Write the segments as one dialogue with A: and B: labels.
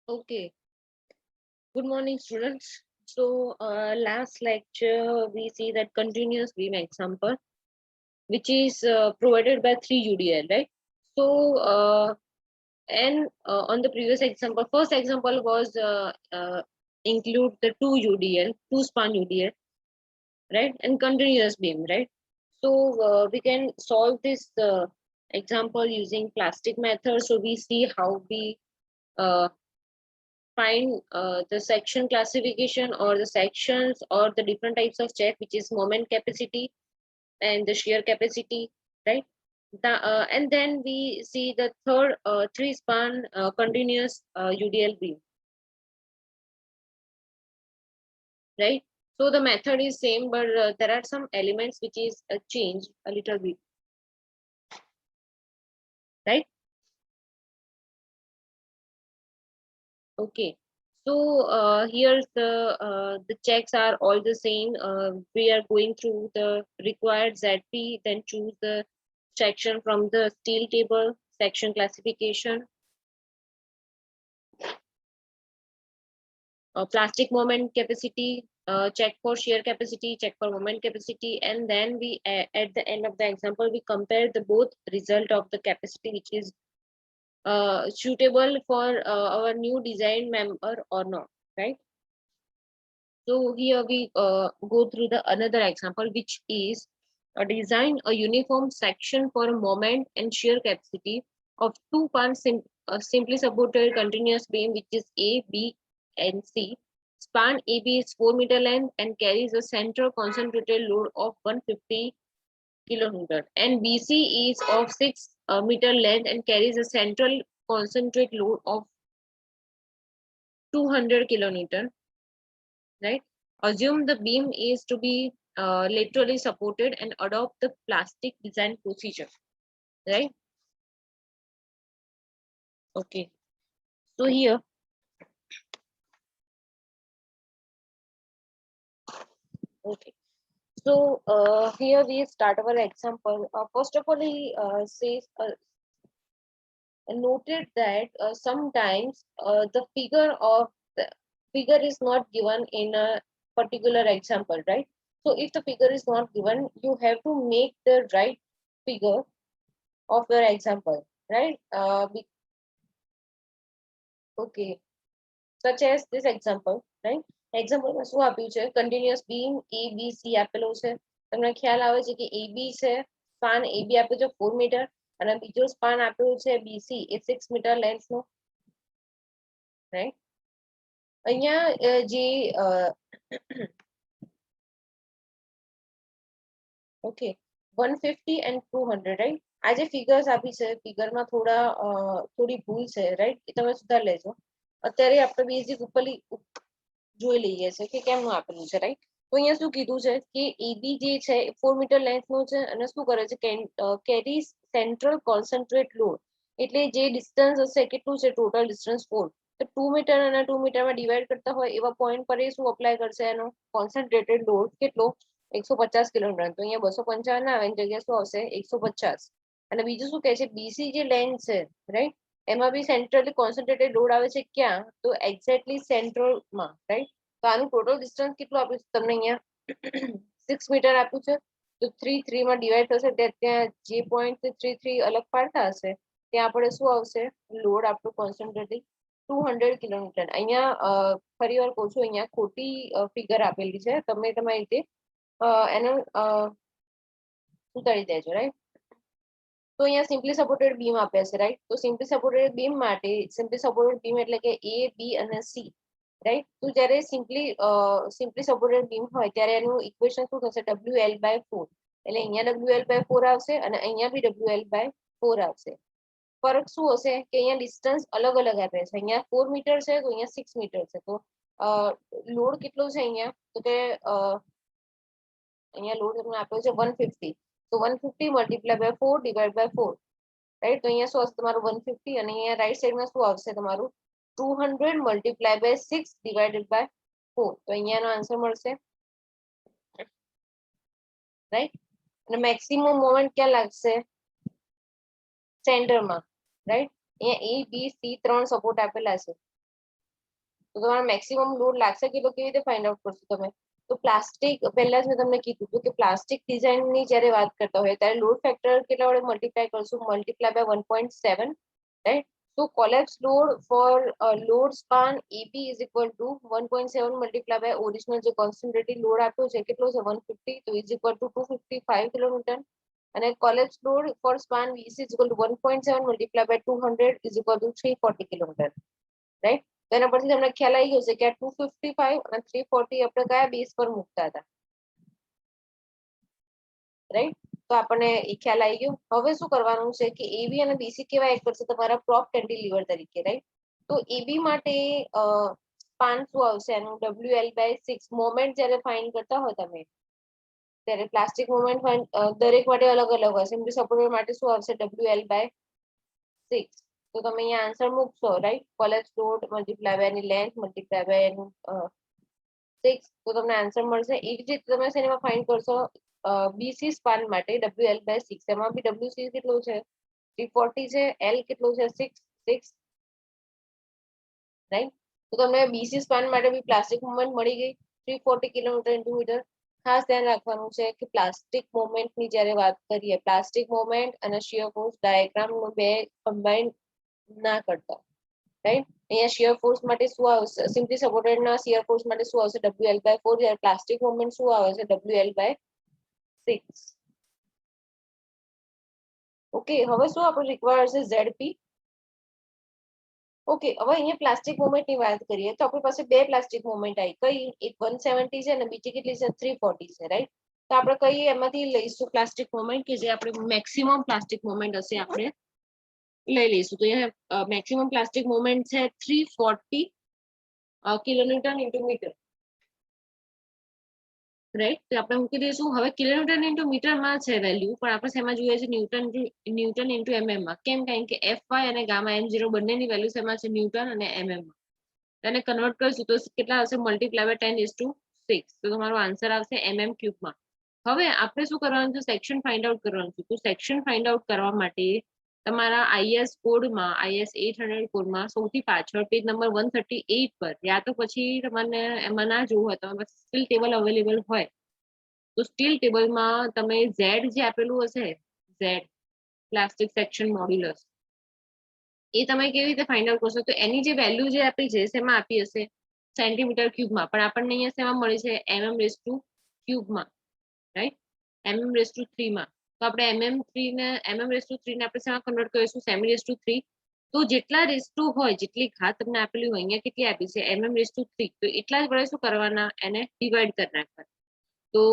A: Okay. Good morning, students. So, last lecture we see that continuous beam example, which is provided by 3 UDL, right? So, on the previous example, first example was include the 2 UDL, two span UDL, right? And continuous beam, right? So, we can solve this example using plastic method. So, we see how we uh, find the section classification or the sections or the different types of check, which is moment capacity and the shear capacity, right? And then we see the third three span continuous UDL beam, right? So the method is same, but there are some elements which is changed a little bit, right? Okay. So here the checks are all the same. We are going through the required ZP, then choose the section from the steel table, section classification, plastic moment capacity, check for shear capacity, check for moment capacity, and then we at the end of the example we compare the both result of the capacity which is suitable for our new design member or not, right? So here we go through the another example, which is design a uniform section for a moment and shear capacity of simply supported continuous beam, which is A, B, and C. Span AB is 4 meter length and carries a central concentrated load of 150 kilonewton, and BC is of 6 meter length and carries a central concentrate load of 200 kilonewton, right? Assume the beam is to be laterally supported and adopt the plastic design procedure, right? Okay. So here, okay. So here we start our example. First of all, he says noted that sometimes the figure is not given in a particular example, right? So if the figure is not given, you have to make the right figure of your example, right? Okay, such as this example, right? એક્ઝામ્પલમાં શું આપ્યું છે continuous beam એ B C આપેલો છે. તમને ખ્યાલ આવે છે કે એ બી છે, સ્પાન એ બી આપ્યો છે 4 મીટર અને બીજો સ્પાન આપ્યો છે બીસી એ 6 મીટર લેન્થનો, રાઈટ? અહીંયા જે ઓકે 150 and 200, રાઈટ? આ જે ફિગર્સ આપી છે ફિગરમાં થોડી ભૂલ છે, રાઈટ? એ તમે સુધાર લેજો. અત્યારે આપણે બેઝિક ઉપરલી જોઈ લઈએ છે કે કેમનું આપેલું છે, રાઈટ? તો અહીંયા શું કીધું છે કે એબી જે છે 4 મીટર લેન્થનો છે અને શું કરે છે કેરી સેન્ટ્રલ કોન્સન્ટ્રેટ લોડ, એટલે જે ડિસ્ટન્સ હશે કેટલું છે ટોટલ ડિસ્ટન્સ 4, તો 2 મીટર અને 2 મીટરમાં ડિવાઈડ કરતા હોય એવા પોઈન્ટ પર એ શું અપ્લાય કરશે એનો કોન્સન્ટ્રેટેડ લોડ કેટલો 150 કિલોન્યુટન. તો અહીંયા 255 ના આવે એની જગ્યાએ શું આવશે 150. અને બીજું શું કહે છે બીસી જે લેન્થ છે, રાઈટ? એમાં બી સેન્ટ્રલી કોન્સન્ટ્રેટેડ લોડ આવે છે ક્યાં? તો એક્ઝેક્ટલી સેન્ટ્રલમાં, રાઈટ? તો આનું ટોટલ ડિસ્ટન્સ કેટલું આપ્યું છે તમને અહીંયા 6 મીટર આપ્યું છે. તો 3 માં ડિવાઈડ થશે ત્યાં જે પોઈન્ટ 3 અલગ પાડતા હશે ત્યાં આપણે શું આવશે લોડ આપણું કોન્સન્ટ્રેટેડ 200 કિલોમીટર. અહીંયા ફરી વાર કહું છું અહીંયા ખોટી ફિગર આપેલી છે, તમે તમારી રીતે એને સુધારી દેજો, રાઈટ? તો અહીંયા સિમ્પલી સપોર્ટેડ બીમ આપ્યા છે, રાઈટ? તો સિમ્પલી સપોર્ટેડ બીમ માટે સિમ્પલી સપોર્ટેડ બીમ એટલે કે એ બી અને સી, રાઈટ? તો જ્યારે સિમ્પલી સપોર્ટેડ બીમ હોય ત્યારે એનું ઇક્વેશન શું થશે WL/4, એટલે અહીંયા WL/4 આવશે અને અહીંયા બી WL/4 આવશે. ફરક શું હશે કે અહીંયા ડિસ્ટન્સ અલગ અલગ આપે છે, અહીંયા 4 મીટર છે તો અહીંયા 6 મીટર છે. તો લોડ કેટલો છે અહીંયા તો કે અહીંયા લોડ તમને આપ્યો છે 150, તો 150 multiply by 4 divide by 4, right? તો અહીંયા શું આવશે તમારું 150 અને અહીંયા રાઈટ સાઈડમાં શું આવશે તમારું 200 મલ્ટીપ્લાય બાય 6 ડિવાઇડેડ બાય 4. તો અહીંયાનો આન્સર મળશે, રાઈટ? અને મેક્સિમમ મોમેન્ટ ક્યાં લાગશે સેન્ટરમાં, રાઈટ? અહીંયા એ બી સી 3 સપોર્ટ આપેલા છે, તો તમારો મેક્સિમમ લોડ લાગશે કેટલો, કેવી રીતે ફાઇન્ડ આઉટ કરશો તમે? તો પ્લાસ્ટિક, પહેલા જ મેં તમને કીધું હતું કે પ્લાસ્ટિક ડિઝાઇનની જ્યારે વાત કરતા હોય ત્યારે લોડ ફેક્ટર કેટલા વડે મલ્ટીપ્લાય કરશું? Multiply by 1.7, right? So collapse load for load span AB is equal to 1.7 multiplied by original જે concentrated load આપ્યો છે કેટલો છે 150, તો is equal to 255 કિલોન્યુટન, અને collapse load for span BC is equal to 1.7 multiplied by 200 is equal to 340 kilonewton, right? તો એના પરથી તમને ખ્યાલ આવી ગયો છે કે આ 255 અને 340 આપણે કયા બેઝ પર મૂકતા હતા, રાઈટ? તો આપણને એ ખ્યાલ આવી ગયો. હવે શું કરવાનું છે કે એબી અને બીસી કેવા એક કરશે તમારા પ્રોપ કેન્ટિલીવર તરીકે, રાઈટ? તો એબી માટે સ્પાન શું આવશે એનું? WL/6. મોમેન્ટ જ્યારે ફાઇન્ડ કરતા હોય તમે ત્યારે પ્લાસ્ટિક મોમેન્ટ દરેક માટે અલગ અલગ હોય. સિમ્પલી સપોર્ટર માટે શું આવશે? WL/6. તો તમે અહીંયા આન્સર મૂકશો, right? Collapse load multiply by એની લેન્થ મલ્ટીપ્લાય બાય એનું 6, તો તમને આન્સર મળશે. એ જ રીતે તમે શેમાં ફાઇન્ડ કરશો? બીસી સ્પાન માટે WL/6. એમાં બી WC કેટલું છે? 340 છે. L કેટલું છે? 6, રાઈટ? તો તમને બીસી સ્પાન માટે બી પ્લાસ્ટિક મોમેન્ટ મળી ગઈ 340 કિલોમીટર ઇન્ટુ મીટર. ખાસ ધ્યાન રાખવાનું છે કે પ્લાસ્ટિક મોમેન્ટની જ્યારે વાત કરીએ, પ્લાસ્ટિક મોમેન્ટ અને શિયર ફોર્સ ડાયાગ્રામ બે કમ્બાઇન ના કરતા, રાઈટ? અહીંયા શિયર ફોર્સ માટે શું આવશે? સિમ્પલી સપોર્ટેડના શિયર ફોર્સ માટે શું આવશે? WL/4. જ્યારે પ્લાસ્ટિક મોમેન્ટ શું આવે છે? WL/6. ઓકે, હવે શું આપણે રિક્વાયર છે? ZP. ઓકે, હવે અહીંયા પ્લાસ્ટિક મોમેન્ટની વાત કરીએ તો આપણી પાસે બે પ્લાસ્ટિક મોમેન્ટ આવી. કઈ? એક 170 છે અને બીજી કેટલી છે? 340 છે, રાઈટ? તો આપણે કઈ એમાંથી લઈશું પ્લાસ્ટિક મોમેન્ટ કે જે આપણે મેક્સિમમ પ્લાસ્ટિક મોમેન્ટ હશે આપણે લઈ લઈશું. તો અહીંયા મેક્સિમમ પ્લાસ્ટિક મોમેન્ટ છે 340 કિલોન્યુટન ઇન્ટુ મીટર, રાઈટ? તો આપણે મૂકી દઈશું. હવે કિલોન્યુટન ઇન્ટુ મીટરમાં છે વેલ્યુ, પણ આપણે શેમાં જોઈએ છે? ન્યૂટન ઇન્ટુ mm માં. કેમ? કારણ કે FY અને ગામા m0 બંનેની વેલ્યુ શેમાં છે? ન્યૂટન અને mm માં. તેને કન્વર્ટ કરશું તો કેટલા હશે? Multiply by 10⁶. તો તમારો આન્સર આવશે mm³ માં. હવે આપણે શું કરવાનું છે? સેક્શન ફાઇન્ડ આઉટ કરવાનું છે. તો સેક્શન ફાઇન્ડ આઉટ કરવા માટે તમારા IS કોડમાં, IS 800 કોડમાં સૌથી પાછળ પેજ નંબર 138 પર, યા તો પછી તમને એમાં ના જોવું હોય, તમારી પાસે સ્ટીલ ટેબલ અવેલેબલ હોય તો સ્ટીલ ટેબલમાં તમે Z જે આપેલું હશે, Z પ્લાસ્ટિક સેક્શન મોડ્યુલસ, એ તમે કેવી રીતે ફાઇન્ડ આઉટ કરશો? તો એની જે વેલ્યુ જે આપી છે શેમાં આપી હશે? સેન્ટીમીટર ક્યુબમાં, પણ આપણને અહીંયા શેમાં મળી છે? mm³ માં, રાઈટ? mm³ માં. તો આપણે mm3 ને આપણે શેમાં કન્વર્ટ કરીશું? semi⁻³ તો જેટલા રેસ્ટુ હોય, જેટલી ઘાત તમને આપેલી હોય, અહીંયા કેટલી આપી છે? mm3. તો એટલા જ વડે શું કરવાના? એને ડિવાઈડ કરી નાખવાના. તો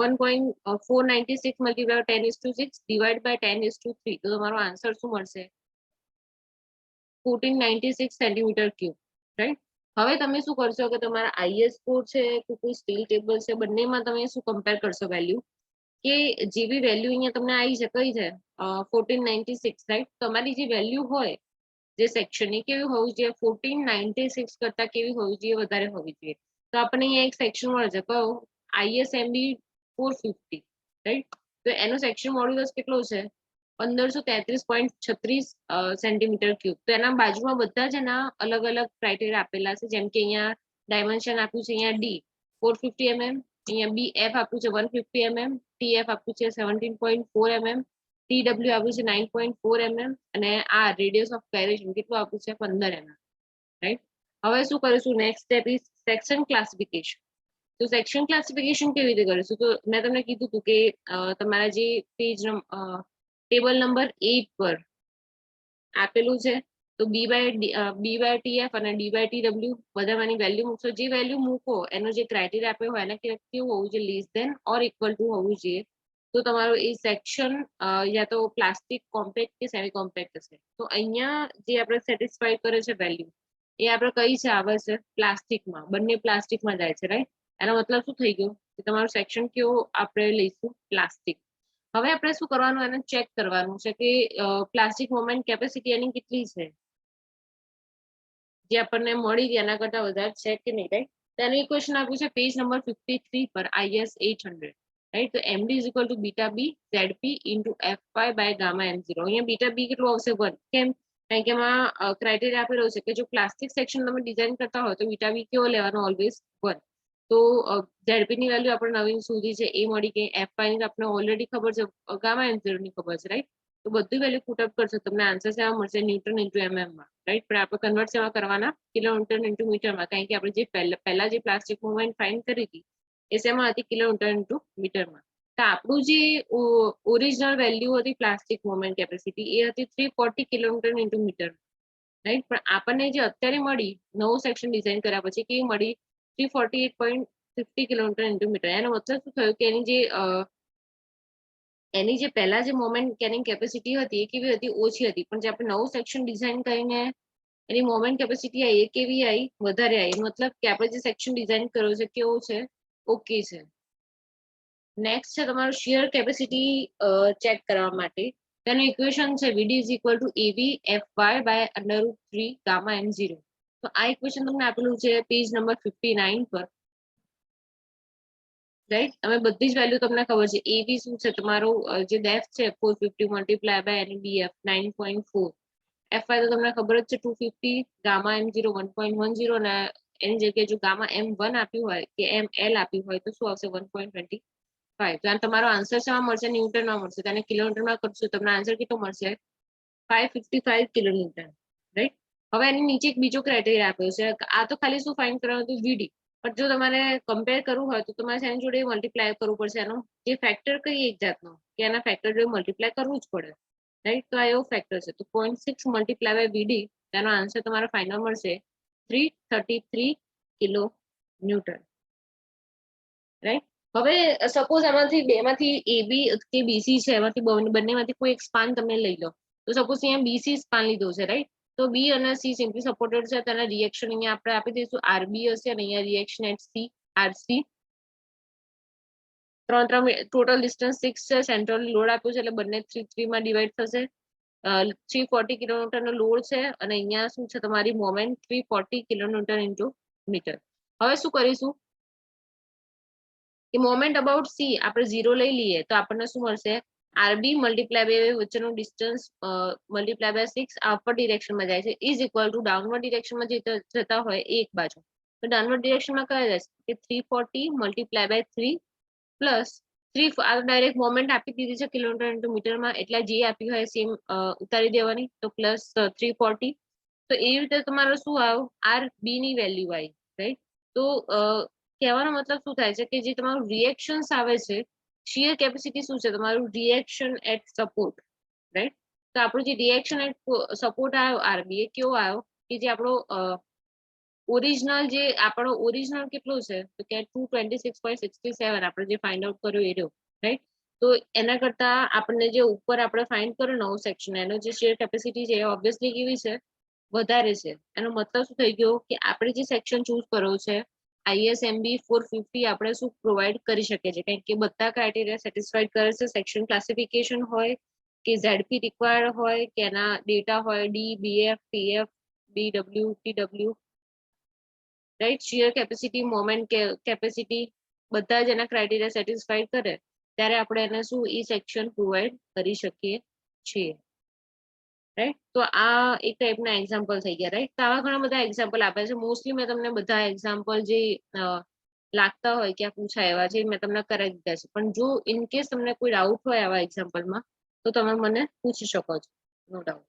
A: 1.496 મલ્ટીપ્લાય 10⁶ ડિવાઈડ બાય 10�3. તો તમારો આન્સર શું મળશે? 1496 સેન્ટીમીટર ક્યુબ, રાઈટ? હવે તમે શું કરશો કે તમારા IS કોડ છે કે કોઈ સ્ટીલ ટેબલ છે, બંનેમાં તમે શું કમ્પેર કરશો વેલ્યુ? કે જેવી વેલ્યુ અહીંયા તમને આવી છે, કઈ છે? 1496, રાઈટ? તમારી જે વેલ્યુ હોય જે સેક્શનની કેવી હોવી જોઈએ? 1496 કરતા કેવી હોવી જોઈએ? વધારે હોવી જોઈએ. તો આપણને અહીંયા એક સેક્શન મળે છે, કયો? ISMB 450, right? તો એનો સેક્શન મોડ્યુલસ કેટલો છે? 1533.36 સેન્ટીમીટર ક્યુબ. તો એના બાજુમાં બધા જ એના અલગ અલગ ક્રાઇટેરિયા આપેલા છે. જેમ કે અહીંયા ડાયમેન્શન આપ્યું છે, અહીંયા D 450 mm, અહીંયા BF આપ્યું છે 150 mm, TF આપ્યું છે 17.4 mm, TW આપ્યું છે 9.4 mm, અને આ રેડિયસ ઓફ ગાયરેશન કેટલું આપ્યું છે? 15 mm, રાઈટ? હવે શું કરીશું? Next step is section classification. તો સેક્શન ક્લાસિફિકેશન કેવી રીતે કરીશું? તો મેં તમને કીધું હતું કે તમારા જે પેજ ટેબલ નંબર 8 પર આપેલું છે, તો B/TF અને D/TW બધામાંની વેલ્યુ મૂકશો. જે વેલ્યુ મૂકો એનો જે ક્રાઇટેરિયા આપ્યો હોય એને કેવું હોવું જોઈએ? Less than or equal to હોવું જોઈએ. તો તમારો એ સેક્શન યા તો પ્લાસ્ટિક કોમ્પેક્ટ કે સેમી કોમ્પેક્ટ હશે. તો અહીંયા જે આપણે સેટિસ્ફાઈ કરે છે વેલ્યુ, એ આપણે કઈ છે? આવે છે પ્લાસ્ટિકમાં. બંને પ્લાસ્ટિકમાં જાય છે, રાઈટ? એનો મતલબ શું થઈ ગયો? કે તમારું સેક્શન કેવો આપણે લઈશું? પ્લાસ્ટિક. હવે આપણે શું કરવાનું? એને ચેક કરવાનું છે કે પ્લાસ્ટિક મોમેન્ટ કેપેસિટી એની કેટલી છે, જે આપણને મળી ગઈ એના કરતા વધારે છે કે નહીં, રાઈટ? તેનું ઇક્વેશન આપ્યું છે પેજ નંબર 53 પર IS 800, રાઈટ? તો MD is equal to beta B ZP into FY by gamma m0. અહીંયા બીટા B કેટલું આવશે? 1. કેમ? કારણ કે એમાં ક્રાઇટેરિયા આપેલો છે કે જો પ્લાસ્ટિક સેક્શન તમે ડિઝાઇન કરતા હોય તો બીટા બી કેવો લેવાનો ઓલવેઝ 1. તો ઝેડપી ની વેલ્યુ આપણે નવીન સુધી છે એ મળી ગઈ. એફઆઈ ની આપણે ઓલરેડી ખબર છે, ગામા M0 ની ખબર છે, રાઈટ. તો બધી વેલ્યુ પુટ અપ કરશો તમને આન્સર શેમાં મળશે? ન્યૂટન ઇન્ટુ mm માં, રાઈટ. પણ આપણે કન્વર્ટ શેમાં કરવાના? કિલોન્યુટન ઇન્ટુ મીટરમાં, કારણ કે આપણે જે પહેલા જે પ્લાસ્ટિક મુવમેન્ટ ફાઇન્ડ કરી હતી એ શેમાં હતી? કિલોન્યુટન ઇન્ટુ મીટરમાં. તો આપણું જે ઓરિજિનલ વેલ્યુ હતી પ્લાસ્ટિક મુવમેન્ટ કેપેસિટી એ હતી 340 કિલોન્યુટન ઇન્ટુ મીટર, રાઈટ. પણ આપણને જે અત્યારે મળી નવું સેક્શન ડિઝાઇન કર્યા પછી કેવી મળી? 348.50 કિલોન્યુટન ઇન્ટુ મીટર. એનો મતલબ શું થયું કે એની જે પહેલા જે મોમેન્ટ કેરિંગ કેપેસિટી હતી એ કેવી હતી? ઓછી હતી. પણ જે આપણે નવું સેક્શન ડિઝાઇન કરીને એની મોમેન્ટ કેપેસિટી આવી એ કેવી આવી? વધારે આવી. મતલબ કે આપણે જે સેક્શન ડિઝાઇન કર્યો છે કેવો છે? ઓકે છે. નેક્સ્ટ છે તમારું શિયર કેપેસિટી ચેક કરવા માટે તેનું ઇક્વેશન છે VD is equal to AB FY by √3 gamma m0. તો આ ઇક્વેશન તમને આપેલું છે પેજ નંબર 59 પર, રાઈટ. હવે બધી જ વેલ્યુ તમને ખબર છે. AB શું છે? તમારું જે ડેપ્થ છે 450 મલ્ટીપ્લાય બાય એની BF 9.4. FY તો તમને ખબર જ છે 250, ગામા M0 1.10 અને એની જગ્યાએ જો ગામા M1 આપ્યું હોય કે ML આપ્યું હોય તો શું આવશે? 1.25. તો તમારો આન્સર શેમાં મળશે? ન્યૂટનમાં મળશે. તેને કિલોમીટરમાં કરશો તમને આન્સર કેટલો મળશે? 555 કિલોન્યુટન, રાઈટ. હવે એની નીચે એક બીજો ક્રાઇટેરિયા આપ્યો છે. આ તો ખાલી શું ફાઇન્ડ કરવાનું હતું? VD. પણ જો તમારે કમ્પેર કરવું હોય તો તમારે એની જોડે મલ્ટીપ્લાય કરવું પડશે. એનો જે ફેક્ટર કઈ એક જાતનો કે એના ફેક્ટર જોડે મલ્ટીપ્લાય કરવું જ પડે, રાઈટ. તો આ એવો ફેક્ટર છે. તો 0.6 મલ્ટીપ્લાય બાય VD, તેનો આન્સર તમારો ફાઇનલ મળશે 333 કિલો ન્યૂટન, રાઈટ. હવે સપોઝ આમાંથી બેમાંથી AB કે BC છે, એમાંથી બંનેમાંથી કોઈ એક સ્પાન તમે લઈ લો. તો સપોઝ અહીંયા BC સ્પાન લીધો છે, રાઈટ. તો B અને C સિમ્પલી સપોર્ટેડ છે. તેના રિએક્શન અહીંયા આપણે આપી દઈશું RB હશે અને અહીંયા રિએક્શન એટ C RC. ત્રણ ટોટલ ડિસ્ટન્સ 6 છે. સેન્ટ્રલ લોડ આપ્યો છે એટલે બંને 3 માં ડિવાઈડ થશે. 340 કિલોમીટર નો લોડ છે અને અહીંયા શું છે? તમારી મોમેન્ટ 340 કિલોમીટર ઇન્ટુ મીટર. હવે શું કરીશું કે મોમેન્ટ અબાઉટ C આપણે 0 લઈ લઈએ તો આપણને શું મળશે? RB મલ્ટીપ્લાય બાય વચ્ચેનું ડિસ્ટન્સ મલ્ટીપ્લાય બાય 6 અપર ડિરેક્શનમાં જાય છે ઇઝ ઇક્વલ ટુ ડાઉનવર્ડ ડિરેક્શનમાં જતા હોય એક બાજુ. તો ડાઉનવર્ડ ડિરેક્શનમાં કયા જશે? કે 340 મલ્ટીપ્લાય બાય 3 પ્લસ 3 આ ડાયરેક્ટ મોમેન્ટ આપી દીધી છે કિલોમીટર ઇન્ટુ મીટરમાં, એટલે જે આપ્યું હોય સેમ ઉતારી દેવાની. તો પ્લસ 340. તો એવી રીતે તમારો શું આવ્યો? RB ની વેલ્યુ આવી, રાઈટ. તો કહેવાનો મતલબ શું થાય છે કે જે તમારું રિએક્શન્સ આવે છે, શિયર કેપેસિટી શું છે? તમારું રિએક્શન એટ સપોર્ટ, રાઈટ. તો આપણું જે રિએક્શન એટ સપોર્ટ આવ્યો RB એ કેવો આવ્યો? કે જે આપણો ઓરિજિનલ જે આપણો ઓરિજિનલ કેટલો છે? તો કે 226.67 આપણે જે ફાઇન્ડ આઉટ કર્યો એ રહ્યો, રાઈટ. તો એના કરતા આપણને જે ઉપર આપણે ફાઇન્ડ કર્યો નવો સેક્શન એનો જે શિયર કેપેસિટી છે એ ઓબ્વિયસલી કેવી છે? વધારે છે. એનો મતલબ શું થઈ ગયો કે આપણે જે સેક્શન ચૂઝ કર્યો છે ISMB 450 આપણે શું પ્રોવાઈડ કરી શકીએ છીએ? કારણ કે બધા ક્રાઇટેરિયા સેટિસ્ફાઈડ કરે છે. સેક્શન ક્લાસિફિકેશન હોય કે ઝેડપી રિક્વાયર્ડ હોય કે એના ડેટા હોય D BF TF BW TW, right. Shear capacity, moment capacity બધા જ એના ક્રાઇટેરિયા સેટિસ્ફાઈડ કરે ત્યારે આપણે એને શું ઈ સેક્શન પ્રોવાઈડ કરી શકીએ છીએ, રાઈટ. તો આ એક ટાઈપના એક્ઝામ્પલ થઈ ગયા, રાઈટ. તો આવા ઘણા બધા એક્ઝામ્પલ આપ્યા છે. મોસ્ટલી મેં તમને બધા એક્ઝામ્પલ જે લાગતા હોય કે આ પૂછાય એવા છે મેં તમને કરાવી દીધા છે. પણ જો ઇન કેસ તમને કોઈ ડાઉટ હોય આવા એક્ઝામ્પલમાં તો તમે મને પૂછી શકો છો, નો ડાઉટ.